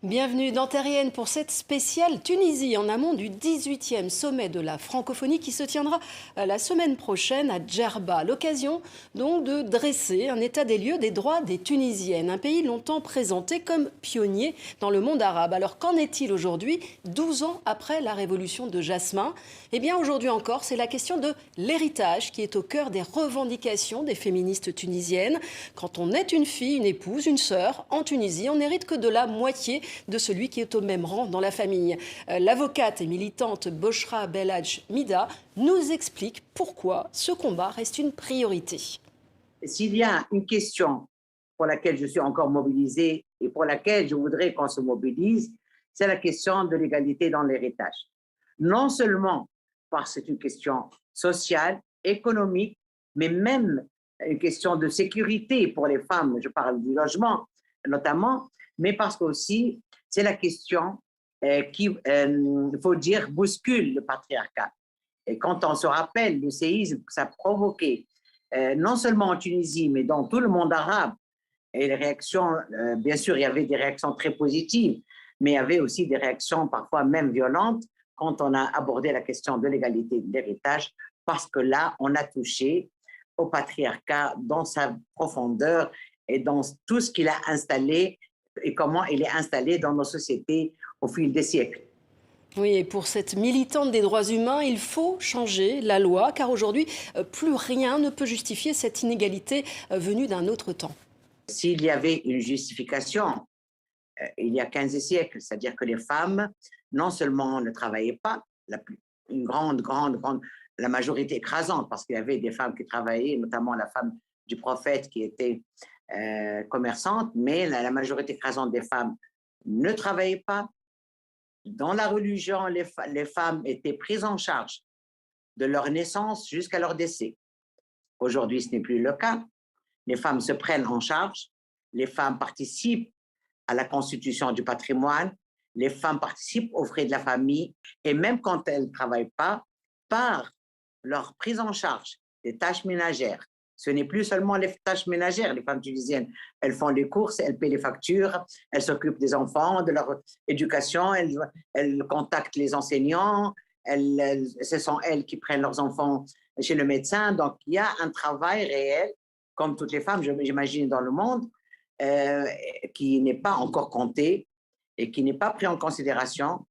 Bienvenue dans Terrienne pour cette spéciale Tunisie en amont du 18e sommet de la francophonie qui se tiendra la semaine prochaine à Djerba. L'occasion donc de dresser un état des lieux des droits des Tunisiennes, un pays longtemps présenté comme pionnier dans le monde arabe. Alors qu'en est-il aujourd'hui, 12 ans après la révolution de Jasmin? Eh bien aujourd'hui encore, c'est la question de l'héritage qui est au cœur des revendications des féministes tunisiennes. Quand on est une fille, une épouse, une sœur, en Tunisie, on n'hérite que de la moitié de celui qui est au même rang dans la famille. L'avocate et militante Bochra Belhadj Mida nous explique pourquoi ce combat reste une priorité. S'il y a une question pour laquelle je suis encore mobilisée et pour laquelle je voudrais qu'on se mobilise, c'est la question de l'égalité dans l'héritage. Non seulement parce que c'est une question sociale, économique, mais même une question de sécurité pour les femmes, je parle du logement notamment, mais parce qu'aussi c'est la question qui, il faut dire, bouscule le patriarcat. Et quand on se rappelle le séisme que ça a provoqué, non seulement en Tunisie, mais dans tout le monde arabe, et les réactions, bien sûr, il y avait des réactions très positives, mais il y avait aussi des réactions parfois même violentes quand on a abordé la question de l'égalité de l'héritage, parce que là, on a touché au patriarcat dans sa profondeur et dans tout ce qu'il a installé et comment il est installé dans nos sociétés au fil des siècles. Oui, et pour cette militante des droits humains, il faut changer la loi, car aujourd'hui, plus rien ne peut justifier cette inégalité venue d'un autre temps. S'il y avait une justification, il y a 15 siècles, c'est-à-dire que les femmes, non seulement ne travaillaient pas, une grande, la majorité écrasante, parce qu'il y avait des femmes qui travaillaient, notamment la femme du prophète qui était commerçante, mais la majorité écrasante des femmes ne travaillaient pas. Dans la religion, les femmes étaient prises en charge de leur naissance jusqu'à leur décès. Aujourd'hui, ce n'est plus le cas. Les femmes se prennent en charge, les femmes participent à la constitution du patrimoine, les femmes participent aux frais de la famille, et même quand elles ne travaillent pas, par leur prise en charge des tâches ménagères. Ce n'est plus seulement les tâches ménagères, les femmes tunisiennes. Elles font les courses, elles paient les factures, elles s'occupent des enfants, de leur éducation, elles contactent les enseignants, ce sont elles qui prennent leurs enfants chez le médecin. Donc, il y a un travail réel, comme toutes les femmes, j'imagine, dans le monde, qui n'est pas encore compté et qui n'est pas pris en considération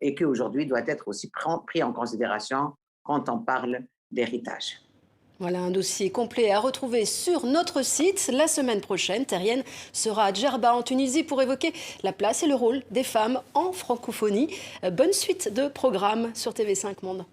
et qui aujourd'hui doit être aussi pris en considération quand on parle d'héritage. Voilà un dossier complet à retrouver sur notre site. La semaine prochaine, Terrienne sera à Djerba en Tunisie pour évoquer la place et le rôle des femmes en francophonie. Bonne suite de programmes sur TV5 Monde.